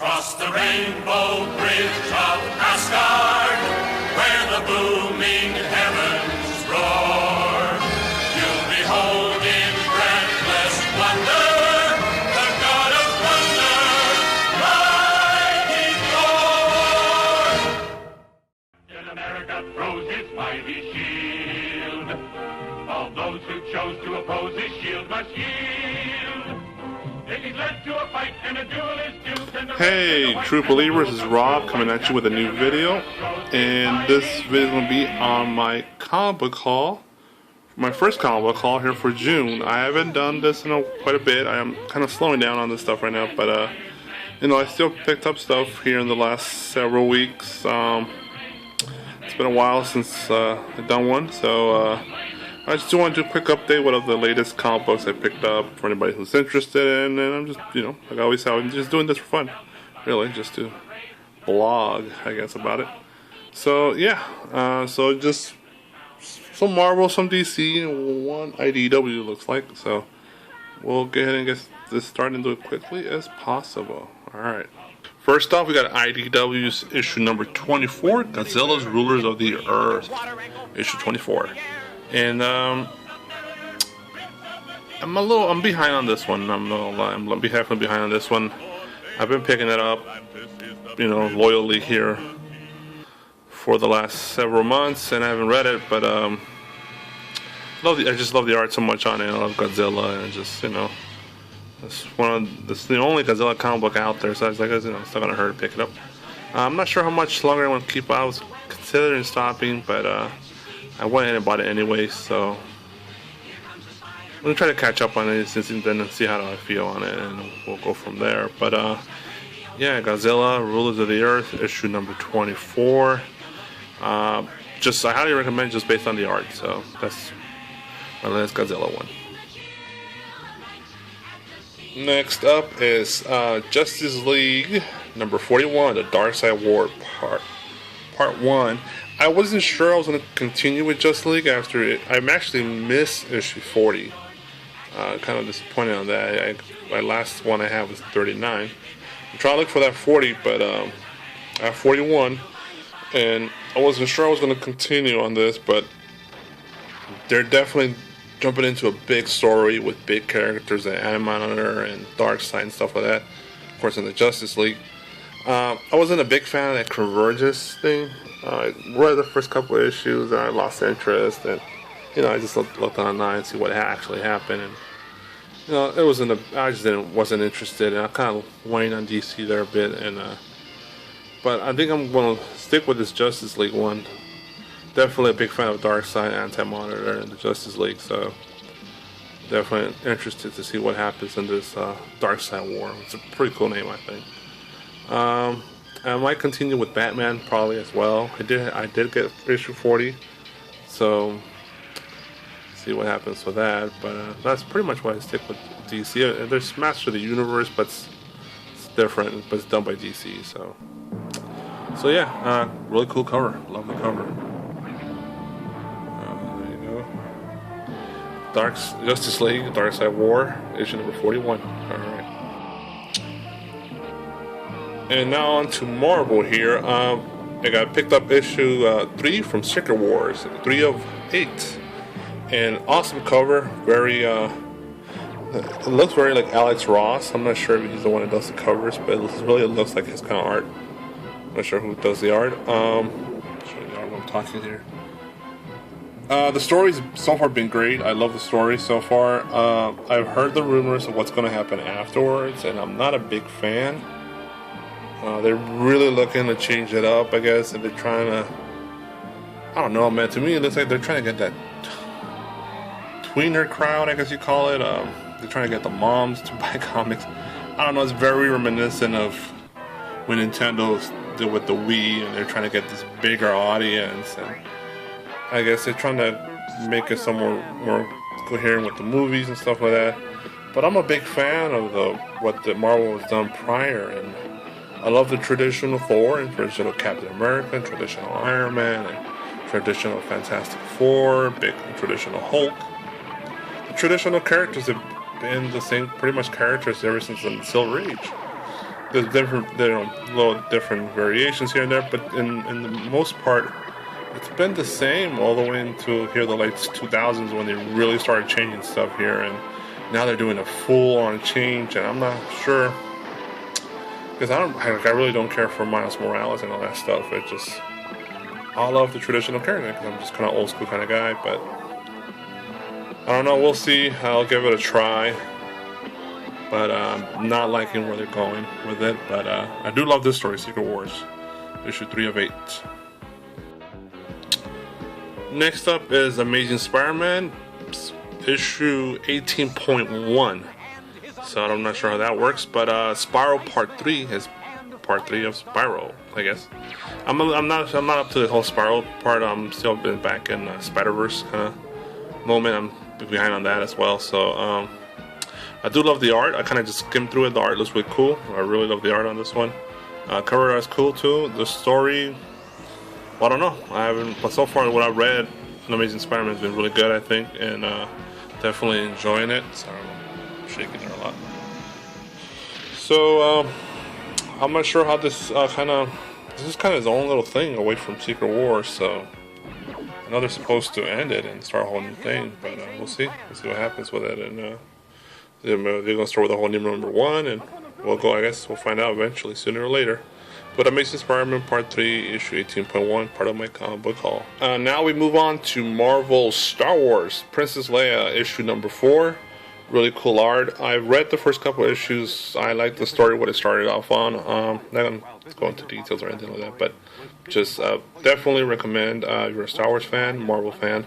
Cross the rainbow bridge of Asgard, where the booming heavens roar. You'll behold in breathless wonder the god of thunder, mighty Thor. In America throws his mighty shield. All those who chose to oppose his shield must yield. If he's led to a fight and a duel is due. Hey, true believers, this is Rob coming at you with a new video, and this video is going to be on my comic book haul, my first comic book haul here for June. I haven't done this in quite a bit. I am kind of slowing down on this stuff right now, but you know, I still picked up stuff here in the last several weeks. It's been a while since I've done one, so I just want to do a quick update what of the latest comic books I picked up for anybody who's interested in, and I'm just, you know, like I always say, I'm just doing this for fun, really, just to blog, I guess, about it. So, yeah, so just some Marvel, some DC, and one IDW looks like, so we'll go ahead and get this started and do it quickly as possible. Alright. First off, we got IDW's issue number 24, Godzilla's Rulers of the Earth, issue 24. And I'm behind on this one. I'm not gonna lie, I'm definitely behind on this one. I've been picking it up, you know, loyally here for the last several months, and I haven't read it. But I just love the art so much on it. I love Godzilla, and just, you know, it's the only Godzilla comic book out there. So I was like, you know, it's not gonna hurt to pick it up. I'm not sure how much longer I want to keep. I was considering stopping, but I went ahead and bought it anyway, so I'm gonna try to catch up on it since then and see how I feel on it, and we'll go from there. But yeah, Godzilla, Rulers of the Earth, issue number 24. I highly recommend just based on the art. So that's my last Godzilla one. Next up is Justice League number 41, The Darkseid War Part 1. I wasn't sure I was going to continue with Justice League after it. I actually missed issue 40. Kind of disappointed on that. My last one I have was 39. I'm trying to look for that 40, but I have 41. And I wasn't sure I was going to continue on this, but they're definitely jumping into a big story with big characters like Anti-Monitor and Darkseid and stuff like that. Of course, in the Justice League. I wasn't a big fan of that Convergence thing. I read the first couple of issues and I lost interest, and you know, I just looked online and see what actually happened, and you know, wasn't interested, and I kind of whined on DC there a bit, and but I think I'm going to stick with this Justice League one. Definitely a big fan of Darkseid, Anti-Monitor, and the Justice League, so definitely interested to see what happens in this Darkseid War. It's a pretty cool name, I think. I might continue with Batman probably as well. I did get issue 40, so see what happens with that. But that's pretty much why I stick with DC. There's Master of the Universe, but it's different, but it's done by DC. So yeah, really cool cover. Love the cover. There you go. Justice League, Darkseid War, issue number 41. All right. And now on to Marvel here. I got picked up issue 3 from Secret Wars, 3 of 8. And awesome cover, very, it looks very like Alex Ross. I'm not sure if he's the one that does the covers, but it really looks like his kind of art. I'm not sure who does the art. Show you the art while I'm talking here. The story's so far been great. I love the story so far. I've heard the rumors of what's going to happen afterwards, and I'm not a big fan. They're really looking to change it up, I guess, and they're trying to, I don't know, man, to me it looks like they're trying to get that tweener crowd, I guess you call it. They're trying to get the moms to buy comics. I don't know, it's very reminiscent of when Nintendo did with the Wii, and they're trying to get this bigger audience, and I guess they're trying to make it somewhere more coherent with the movies and stuff like that. But I'm a big fan of what the Marvel has done prior, and I love the traditional Thor and traditional Captain America, and traditional Iron Man, and traditional Fantastic Four, big traditional Hulk. The traditional characters have been the same, pretty much characters ever since the Silver Age. there's different, little different variations here and there, but in the most part, it's been the same all the way into here the late 2000s when they really started changing stuff here, and now they're doing a full-on change, and I'm not sure because I really don't care for Miles Morales and all that stuff. It just I love the traditional character because I'm just kind of old school kind of guy, but I don't know. We'll see. I'll give it a try. But not liking where they're going with it. But I do love this story, Secret Wars, issue 3 of 8. Next up is Amazing Spider-Man, issue 18.1. So I'm not sure how that works, but Spyro Part 3 is Part 3 of Spyro, I guess. I'm not up to the whole Spyro part. I'm still been back in Spider-Verse kind of moment. I'm behind on that as well. So I do love the art. I kind of just skimmed through it. The art looks really cool. I really love the art on this one. Cover art is cool too. The story, well, I don't know. I haven't, but so far what I've read, Amazing Spider-Man has been really good, I think, and definitely enjoying it. Sorry, I'm shaking there a lot. So I'm not sure how this this is kind of his own little thing away from Secret Wars. So I know they're supposed to end it and start a whole new thing, but we'll see. We'll see what happens with it, and they're gonna start with a whole new number 1, and we'll go. I guess we'll find out eventually, sooner or later. But Amazing Spider-Man Part 3, issue 18.1, part of my comic book haul. Now we move on to Marvel's Star Wars, Princess Leia, issue number 4. Really cool art. I've read the first couple of issues. I like the story, what it started off on. Not going to go into details or anything like that, but just definitely recommend if you're a Star Wars fan, Marvel fan.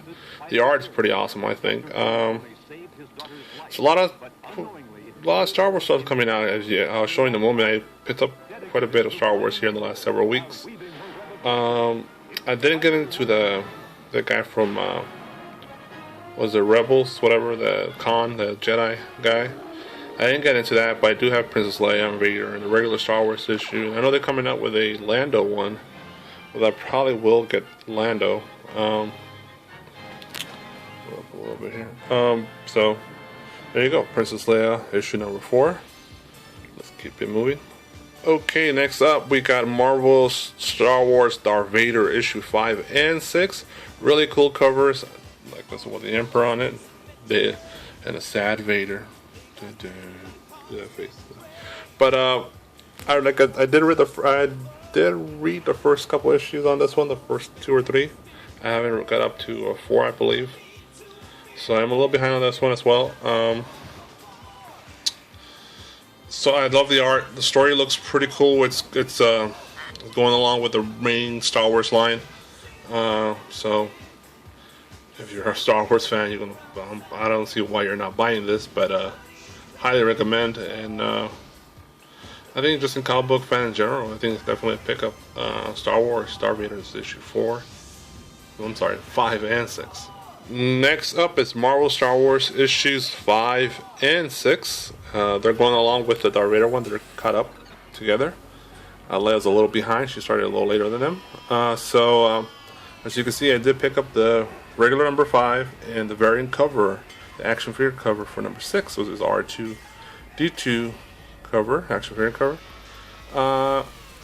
The art's pretty awesome, I think. It's a lot of Star Wars stuff coming out. As I was showing the moment, I picked up quite a bit of Star Wars here in the last several weeks. I didn't get into the guy from was it Rebels, whatever, the Khan, the Jedi guy. I didn't get into that, but I do have Princess Leia and Vader and the regular Star Wars issue. I know they're coming out with a Lando one, but I probably will get Lando. A little bit here. So there you go, Princess Leia, issue number 4. Let's keep it moving. Okay, next up we got Marvel's Star Wars Darth Vader issue 5 and 6. Really cool covers, like this one with the Emperor on it, and a sad Vader. That face. But I did read the first couple issues on this one, the first 2 or 3. I haven't got up to 4, I believe. So I'm a little behind on this one as well. So I love the art. The story looks pretty cool. It's going along with the main Star Wars line. So if you're a Star Wars fan, you're gonna. I don't see why you're not buying this, but highly recommend. And I think just in comic book fan in general, I think it's definitely a pickup. Star Wars, Star Vader's issue 4. I'm sorry, 5 and 6. Next up is Marvel Star Wars issues 5 and 6. They're going along with the Darth Vader one. They're caught up together. Leia's a little behind. She started a little later than them. So as you can see, I did pick up the regular number 5 and the variant cover, the action figure cover for number 6. Was his R2-D2 cover, action figure cover.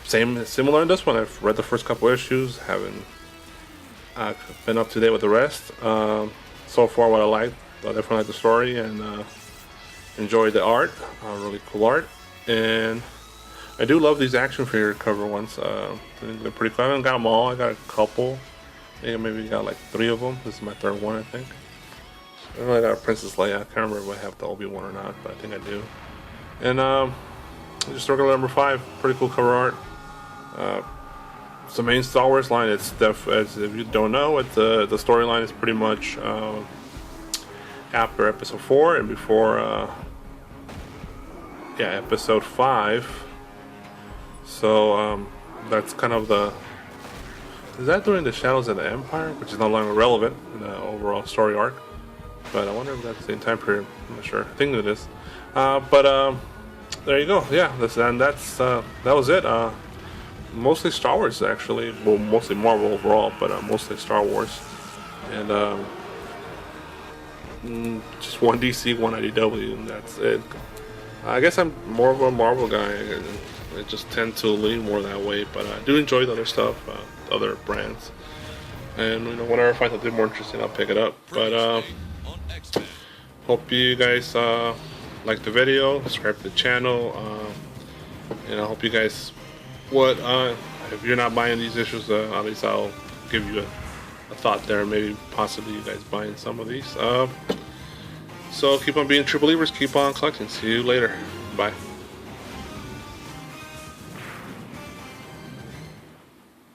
Similar in this one. I've read the first couple issues. Haven't been up to date with the rest. So far, what I like, I definitely like the story and enjoyed the art. Really cool art, and I do love these action figure cover ones. They're pretty cool. I haven't got them all. I got a couple. Maybe got like 3 of them. This is my 3rd one, I think. I really got a Princess Leia. I can't remember if I have the Obi-Wan or not, but I think I do. And just regular number 5. Pretty cool cover art. It's the main Star Wars line. It's if you don't know, the storyline is pretty much after Episode 4 and before Episode 5. So that's kind of the. Is that during the Shadows of the Empire, which is no longer relevant in the overall story arc? But I wonder if that's the same time period. I'm not sure. I think it is. But there you go. Yeah, that was it. Mostly Star Wars, actually. Well, mostly Marvel overall, but mostly Star Wars. And just one DC, one IDW, and that's it. I guess I'm more of a Marvel guy. I just tend to lean more that way, but I do enjoy the other stuff, other brands. And whenever I find something more interesting, I'll pick it up. But hope you guys like the video, subscribe to the channel, and I hope you guys if you're not buying these issues, at least I'll give you a thought there. Maybe possibly you guys buying some of these. So keep on being true believers, keep on collecting. See you later. Bye.